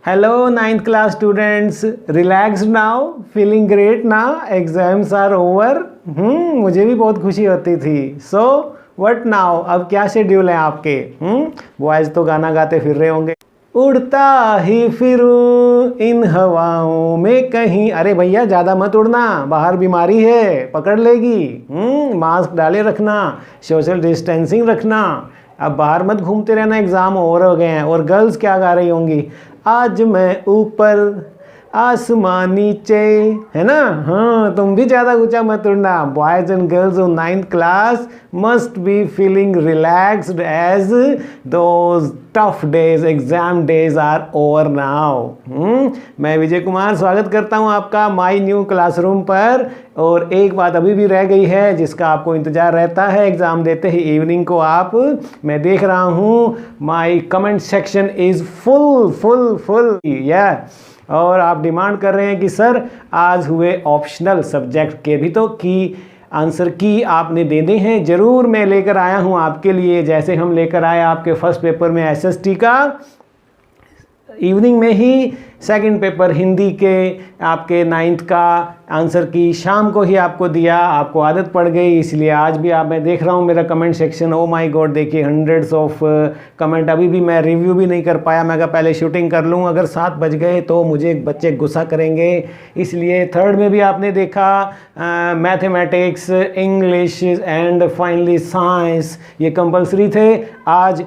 Hello, ninth class students. Relaxed now? Feeling great now? Exams are over? मुझे भी बहुत खुशी होती थी. So, what now? अब क्या शेड्यूल है आपके? बॉयज तो गाना गाते फिर रहे होंगे. उड़ता ही फिरूं इन हवाओं में कहीं. अरे भैया ज़्यादा मत उड़ना, बाहर बीमारी है, पकड़ लेगी. मास्क डाले रखना, सोशल डिस्टेंसिंग रखना. अब बाहर मत घूमते रहना, एग्ज़ाम ओवर हो गए हैं. और गर्ल्स क्या गा रही होंगी? आज मैं ऊपर आसमान नीचे, है ना. हाँ, तुम भी ज़्यादा ऊंचा मत उड़ना. Boys and girls of 9th class must be feeling relaxed as those tough days, exam days are over now. मैं विजय कुमार स्वागत करता हूँ आपका माई न्यू क्लासरूम पर. और एक बात अभी भी रह गई है जिसका आपको इंतज़ार रहता है एग्ज़ाम देते ही इवनिंग को. मैं देख रहा हूँ माई कमेंट सेक्शन इज़ फुल या. और आप डिमांड कर रहे हैं कि सर आज हुए ऑप्शनल सब्जेक्ट के भी तो की आंसर की आपने दे दे हैं. ज़रूर मैं लेकर आया हूं आपके लिए, जैसे हम लेकर आए आपके फर्स्ट पेपर में एसएसटी का. इवनिंग में ही सेकंड पेपर हिंदी के आपके 9th का आंसर की शाम को ही आपको दिया. आपको आदत पड़ गई, इसलिए आज भी मैं देख रहा हूँ मेरा comment section. Oh my God, देखिए हंड्रेड्स ऑफ कमेंट. अभी भी मैं रिव्यू भी नहीं कर पाया. मैं कहा पहले शूटिंग कर लूँ, अगर 7 बज गए तो मुझे बच्चे गुस्सा करेंगे. इसलिए थर्ड में भी आपने देखा mathematics, English and finally science ये कंपलसरी थे. आज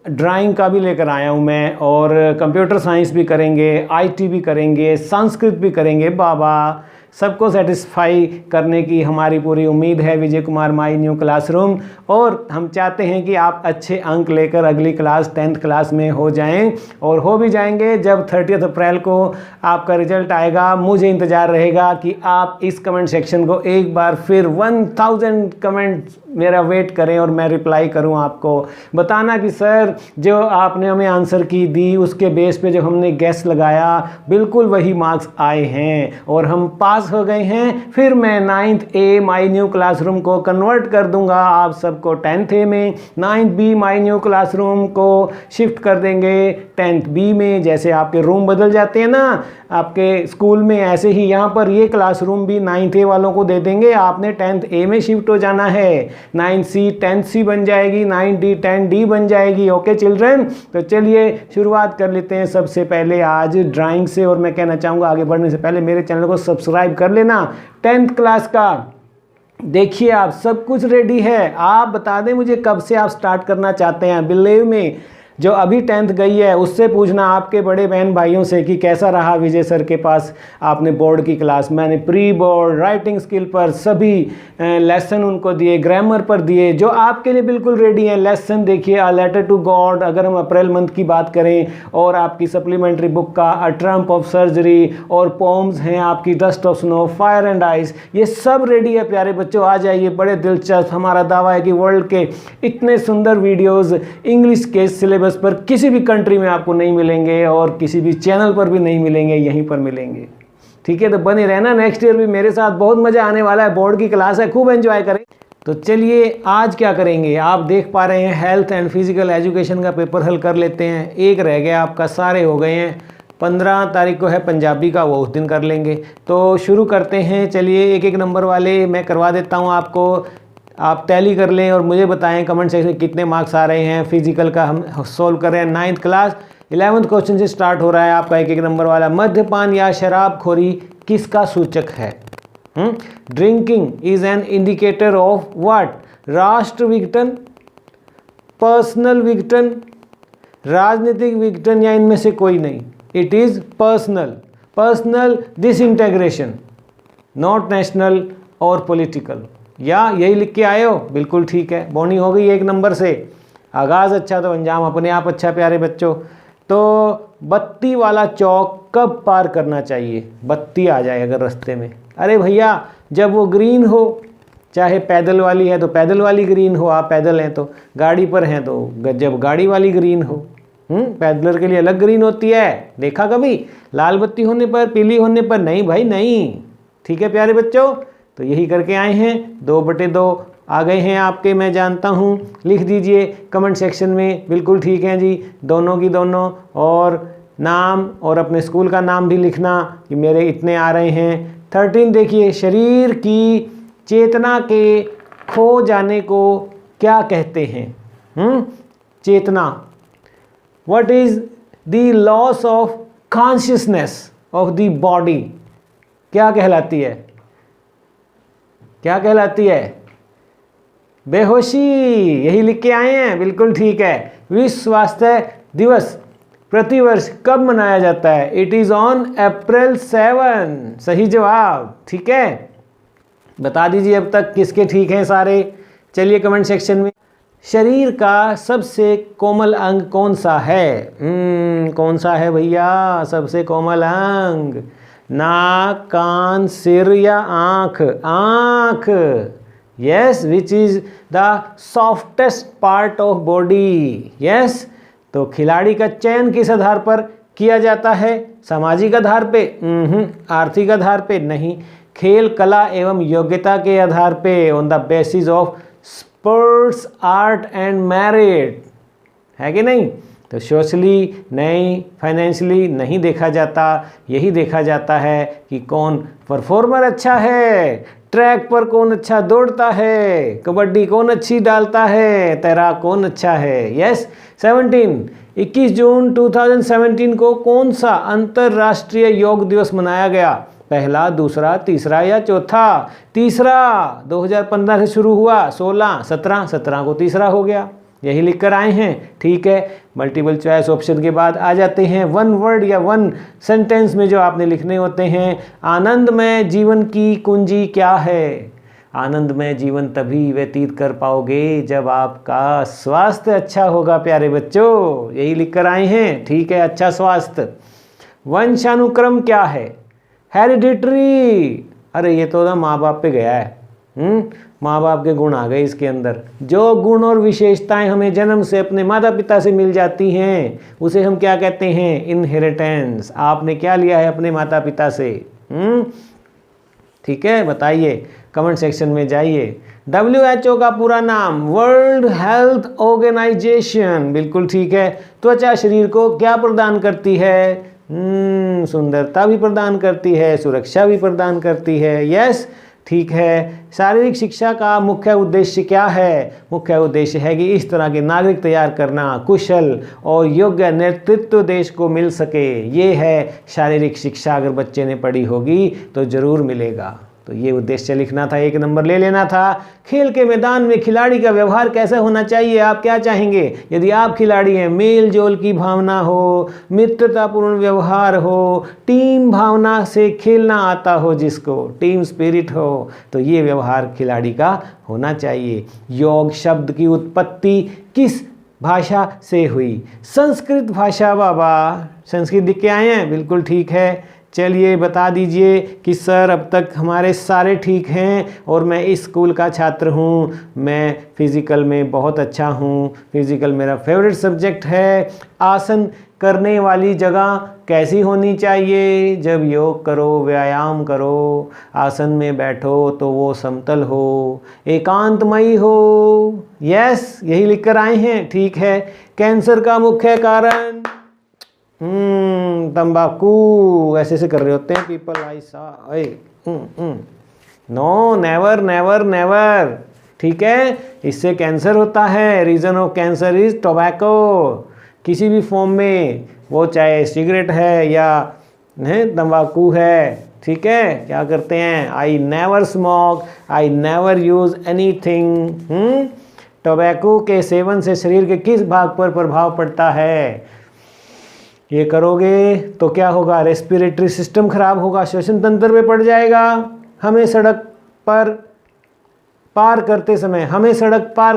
ड्राइंग का भी लेकर आया हूँ मैं, और कंप्यूटर साइंस भी करेंगे, आईटी भी करेंगे, संस्कृत भी करेंगे. बाबा, सबको सेटिस्फाई करने की हमारी पूरी उम्मीद है Vijay Kumar my new classroom. और हम चाहते हैं कि आप अच्छे अंक लेकर अगली क्लास 10th क्लास में हो जाएं, और हो भी जाएंगे जब 30 अप्रैल को आपका रिजल्ट आएगा. मुझे इंतज़ार रहेगा कि आप इस कमेंट सेक्शन को एक बार फिर 1000 कमेंट मेरा वेट करें और मैं रिप्लाई करूं आपको. बताना कि सर जो आपने हमें आंसर की दी उसके बेस पे जो हमने गैस लगाया बिल्कुल वही मार्क्स आए हैं और हम पास हो गए हैं. फिर मैं 9th A my new classroom को कन्वर्ट कर दूंगा आप सबको 10th A में. 9th B my new classroom को शिफ्ट कर देंगे 10th B में. जैसे आपके रूम बदल जाते हैं ना आपके स्कूल में, ऐसे ही यहाँ पर ये क्लासरूम भी 9th A वालों को दे देंगे. आपने 10th A में शिफ्ट हो जाना है. 9C 10C बन जाएगी, 9D 10D बन जाएगी. ओके चिल्ड्रन, तो चलिए शुरुआत कर लेते हैं सबसे पहले आज ड्राइंग से. और मैं कहना चाहूँगा आगे बढ़ने से पहले मेरे चैनल को सब्सक्राइब कर लेना. 10th क्लास का देखिए आप सब कुछ रेडी है. आप बता दें मुझे कब से आप स्टार्ट करना चाहते हैं. बिलीव में जो अभी 10th गई है उससे पूछना आपके बड़े बहन भाइयों से कि कैसा रहा विजय सर के पास आपने बोर्ड की क्लास. मैंने प्री बोर्ड, राइटिंग स्किल पर सभी लेसन उनको दिए, ग्रामर पर दिए जो आपके लिए बिल्कुल रेडी हैं. लेसन देखिए अ लेटर टू गॉड, अगर हम अप्रैल मंथ की बात करें, और आपकी सप्लीमेंट्री बुक का अ ट्रम्प ऑफ सर्जरी, और पोम्स हैं आपकी dust of snow, fire and ice. ये सब रेडी है प्यारे बच्चों. आ जाइए, बड़े दिलचस्प. हमारा दावा है कि वर्ल्ड के इतने सुंदर वीडियोज़ इंग्लिश के सिलेबस पर किसी भी कंट्री में आपको नहीं मिलेंगे और किसी भी चैनल पर भी नहीं मिलेंगे, यहीं पर मिलेंगे. ठीक है, तो बने रहना. नेक्स्ट ईयर भी मेरे साथ बहुत मज़ा आने वाला है. बोर्ड की क्लास है, खूब एंजॉय करें. तो चलिए आज क्या करेंगे, आप देख पा रहे हैं हेल्थ एंड फिजिकल एजुकेशन का पेपर हल कर लेते हैं. एक रह गया आपका, सारे हो गए हैं. 15 तारीख को है पंजाबी का, वो उस दिन कर लेंगे. तो शुरू करते हैं. चलिए एक नंबर वाले मैं करवा देता हूँ आपको. आप टैली कर लें और मुझे बताएं कमेंट सेक्शन में कितने मार्क्स आ रहे हैं. फिजिकल का हम सॉल्व कर रहे हैं 9th क्लास. 11th क्वेश्चन से स्टार्ट हो रहा है आपका एक नंबर वाला. मद्यपान या शराबखोरी किसका सूचक है? Drinking is an indicator of what? राष्ट्र विघटन, पर्सनल विघटन, राजनीतिक विघटन, या इनमें से कोई नहीं. It is personal disintegration, not national और पॉलिटिकल. या यही लिख के आए हो? बिल्कुल ठीक है, बोनी हो गई 1 नंबर से. आगाज़ अच्छा तो अंजाम अपने आप अच्छा प्यारे बच्चों. तो बत्ती वाला चौक कब पार करना चाहिए? बत्ती आ जाए अगर रास्ते में. अरे भैया जब वो ग्रीन हो, चाहे पैदल वाली है तो पैदल वाली ग्रीन हो, आप पैदल हैं तो, गाड़ी पर हैं तो जब गाड़ी वाली ग्रीन हो. पैदलर के लिए अलग ग्रीन होती है, देखा कभी? लाल बत्ती होने पर, पीली होने पर नहीं भाई नहीं. ठीक है प्यारे बच्चों, तो यही करके आए हैं. 2/2 आ गए हैं आपके, मैं जानता हूँ. लिख दीजिए कमेंट सेक्शन में. बिल्कुल ठीक है जी, दोनों की दोनों. और नाम और अपने स्कूल का नाम भी लिखना कि मेरे इतने आ रहे हैं। 13 देखिए, शरीर की चेतना के खो जाने को क्या कहते हैं? चेतना, what is the loss of consciousness of the body, क्या कहलाती है? क्या कहलाती है? बेहोशी। यही लिख के आए हैं, बिल्कुल ठीक है। विश्व स्वास्थ्य दिवस प्रतिवर्ष कब मनाया जाता है? इट इज ऑन अप्रैल 7, सही जवाब। ठीक है, बता दीजिए अब तक किसके ठीक हैं सारे। चलिए कमेंट सेक्शन में। शरीर का सबसे कोमल अंग कौन सा है? कौन सा है भैया सबसे कोमल अंग? नाक, कान, सिर या आँख? आँख। Yes, which is the softest part of body? Yes. तो खिलाड़ी का चयन किस आधार पर किया जाता है? सामाजिक आधार पे? आर्थिक आधार पे? नहीं। खेल, कला एवं योग्यता के आधार पे, on the basis of sports, art and merit, है कि नहीं? तो सोशली नहीं, फाइनेंशियली नहीं देखा जाता, यही देखा जाता है कि कौन परफॉर्मर अच्छा है, ट्रैक पर कौन अच्छा दौड़ता है, कबड्डी कौन अच्छी डालता है, तैराक कौन अच्छा है। यस। 17, 21 जून 2017 को कौन सा अंतर्राष्ट्रीय योग दिवस मनाया गया? पहला, दूसरा, तीसरा या चौथा? तीसरा। 2015 से शुरू हुआ, 16, 17 को तीसरा हो गया। यही लिख कर आए हैं, ठीक है। मल्टीपल चॉइस ऑप्शन के बाद आ जाते हैं वन वर्ड या वन सेंटेंस में जो आपने लिखने होते हैं। आनंदमय जीवन की कुंजी क्या है? आनंदमय जीवन तभी व्यतीत कर पाओगे जब आपका स्वास्थ्य अच्छा होगा प्यारे बच्चों, यही लिख कर आए हैं, ठीक है। अच्छा स्वास्थ्य। वंशानुक्रम क्या है? हेरिडिटरी। अरे ये तो ना माँ बाप पे गया है। माँ बाप के गुण आ गए इसके अंदर। जो गुण और विशेषताएं हमें जन्म से अपने माता पिता से मिल जाती हैं उसे हम क्या कहते हैं? इनहेरिटेंस। आपने क्या लिया है अपने माता पिता से? ठीक है, बताइए, कमेंट सेक्शन में जाइए। WHO का पूरा नाम? वर्ल्ड हेल्थ ऑर्गेनाइजेशन, बिल्कुल ठीक है। त्वचा शरीर को क्या प्रदान करती है? सुंदरता भी प्रदान करती है, सुरक्षा भी प्रदान करती है। यस, ठीक है। शारीरिक शिक्षा का मुख्य उद्देश्य क्या है? मुख्य उद्देश्य है कि इस तरह के नागरिक तैयार करना, कुशल और योग्य नेतृत्व देश को मिल सके। ये है शारीरिक शिक्षा। अगर बच्चे ने पढ़ी होगी तो ज़रूर मिलेगा। तो ये उद्देश्य लिखना था, 1 नंबर ले लेना था। खेल के मैदान में खिलाड़ी का व्यवहार कैसा होना चाहिए? आप क्या चाहेंगे यदि आप खिलाड़ी हैं? मेल जोल की भावना हो, मित्रतापूर्ण व्यवहार हो, टीम भावना से खेलना आता हो, जिसको टीम स्पिरिट हो, तो ये व्यवहार खिलाड़ी का होना चाहिए। योग शब्द की उत्पत्ति किस भाषा से हुई? संस्कृत भाषा बाबा। संस्कृत लिख के आए हैं, बिल्कुल ठीक है। चलिए बता दीजिए कि सर अब तक हमारे सारे ठीक हैं और मैं इस स्कूल का छात्र हूँ, मैं फिज़िकल में बहुत अच्छा हूँ, फिज़िकल मेरा फेवरेट सब्जेक्ट है। आसन करने वाली जगह कैसी होनी चाहिए? जब योग करो, व्यायाम करो, आसन में बैठो तो वो समतल हो, एकांतमयी हो। यस, यही लिख कर आए हैं, ठीक है। कैंसर का मुख्य कारण? तंबाकू। ऐसे कर रहे होते हैं people, no, never never never, ठीक है। इससे कैंसर होता है। Reason of cancer is tobacco, किसी भी फॉर्म में, वो चाहे सिगरेट है या तंबाकू है, ठीक है। क्या करते हैं? I never smoke, I never use anything. Tobacco के सेवन से शरीर के किस भाग पर प्रभाव पड़ता है? ये करोगे तो क्या होगा? रेस्पिरेटरी सिस्टम खराब होगा, श्वसन तंत्र पे पड़ जाएगा। हमें सड़क पार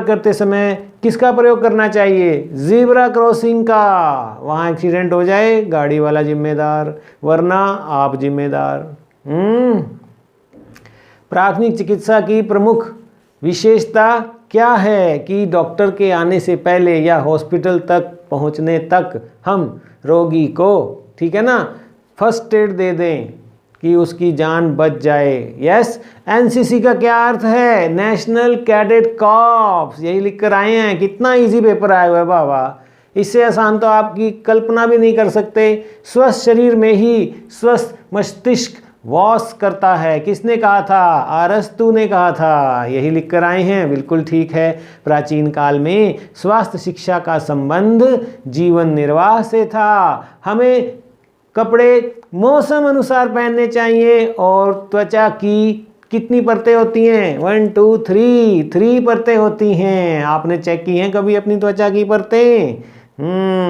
करते समय किसका प्रयोग करना चाहिए? ज़ीब्रा क्रॉसिंग का। वहाँ एक्सीडेंट हो जाए, गाड़ी वाला जिम्मेदार, वरना आप जिम्मेदार। प्राथमिक चिकित्सा की प्रमुख विशेषता क्या है? कि डॉक्टर के आने से पहले या हॉस्पिटल तक पहुंचने तक हम रोगी को, ठीक है ना, फर्स्ट एड दे दें कि उसकी जान बच जाए। यस। एनसीसी का क्या अर्थ है? National cadet corps. यही लिख कर आए हैं। कितना इजी पेपर आया हुआ है बाबा। इससे आसान तो आपकी कल्पना भी नहीं कर सकते। स्वस्थ शरीर में ही स्वस्थ मस्तिष्क वास करता है। किसने कहा था? अरस्तु ने कहा था। यही लिख कर आए हैं, बिल्कुल ठीक है। प्राचीन काल में स्वास्थ्य शिक्षा का संबंध जीवन निर्वाह से था। हमें कपड़े मौसम अनुसार पहनने चाहिए और त्वचा की कितनी परतें होती हैं? 1 2 3 परतें होती हैं। आपने चेक की हैं कभी अपनी त्वचा की परतें?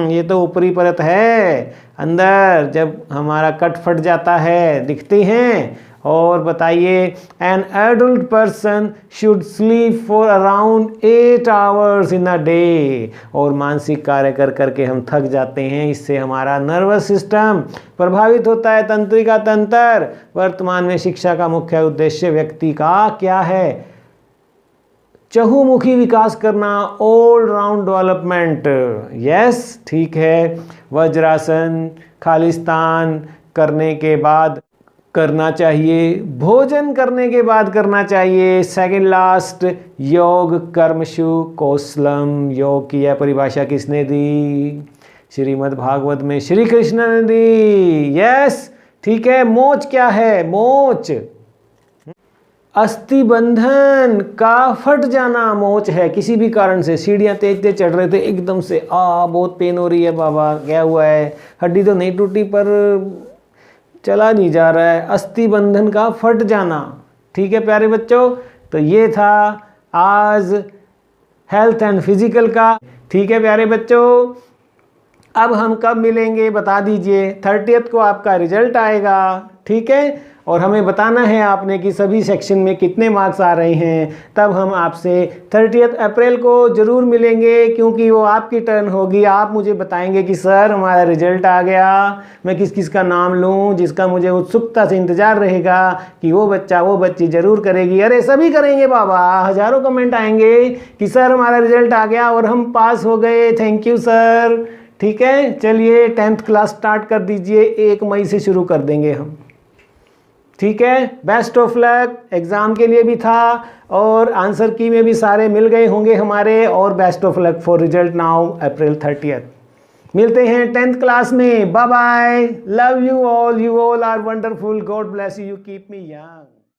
ये तो ऊपरी परत है। अंदर जब हमारा कट फट जाता है दिखती हैं। और बताइए, an adult person should sleep for around 8 hours in a day. और मानसिक कार्य कर करके हम थक जाते हैं, इससे हमारा नर्वस सिस्टम प्रभावित होता है, तंत्रिका तंत्र। वर्तमान में शिक्षा का मुख्य उद्देश्य व्यक्ति का क्या है? चहुमुखी विकास करना, ऑल राउंड डेवलपमेंट। यस, ठीक है। वज्रासन खालिस्तान करने के बाद करना चाहिए, भोजन करने के बाद करना चाहिए। सेकंड लास्ट, योग कर्मशु कौशलम। योग की यह परिभाषा किसने दी? श्रीमद् भागवत में श्री कृष्ण ने दी। यस, ठीक है। मोच क्या है? मोच अस्थि बंधन का फट जाना मोच है। किसी भी कारण से सीढ़ियाँ तेज तेज चढ़ रहे थे, एकदम से बहुत पेन हो रही है बाबा, क्या हुआ है? हड्डी तो नहीं टूटी पर चला नहीं जा रहा है। अस्थि बंधन का फट जाना। ठीक है प्यारे बच्चों, तो ये था आज हेल्थ एंड फिजिकल का। ठीक है प्यारे बच्चों, अब हम कब मिलेंगे बता दीजिए। 30th को आपका रिजल्ट आएगा। ठीक है, और हमें बताना है आपने कि सभी सेक्शन में कितने मार्क्स आ रहे हैं। तब हम आपसे 30 अप्रैल को ज़रूर मिलेंगे, क्योंकि वो आपकी टर्न होगी। आप मुझे बताएंगे कि सर हमारा रिजल्ट आ गया, मैं किस किस का नाम लूं, जिसका मुझे उत्सुकता से इंतज़ार रहेगा कि वो बच्चा वो बच्ची ज़रूर करेगी। अरे सभी करेंगे बाबा, हज़ारों कमेंट आएंगे कि सर हमारा रिजल्ट आ गया और हम पास हो गए, थैंक यू सर। ठीक है, चलिए 10th क्लास स्टार्ट कर दीजिए। 1 मई से शुरू कर देंगे हम। ठीक है, बेस्ट ऑफ लक। एग्ज़ाम के लिए भी था और आंसर की में भी सारे मिल गए होंगे हमारे। और best of luck for result now April 30th। मिलते हैं 10th क्लास में। Bye bye, love you all, you all are wonderful, God bless you, keep me young.